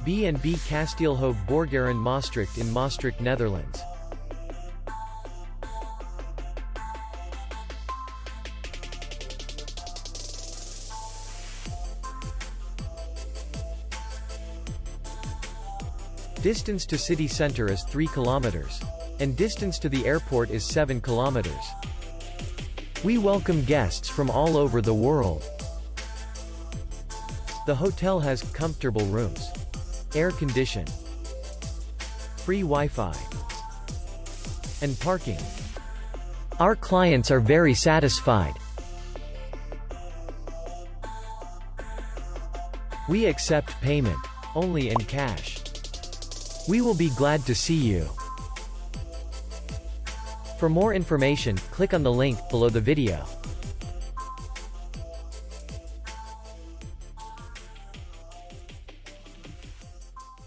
B Kasteelhoeve Borgharen Maastricht in Maastricht, Netherlands. Distance to city center is 3 kilometers. And distance to the airport is 7 kilometers. We welcome guests from all over the world. The hotel has comfortable rooms, air condition, free Wi-Fi, and parking. Our clients are very satisfied. We accept payment only in cash. We will be glad to see you. For more information, click on the link below the video.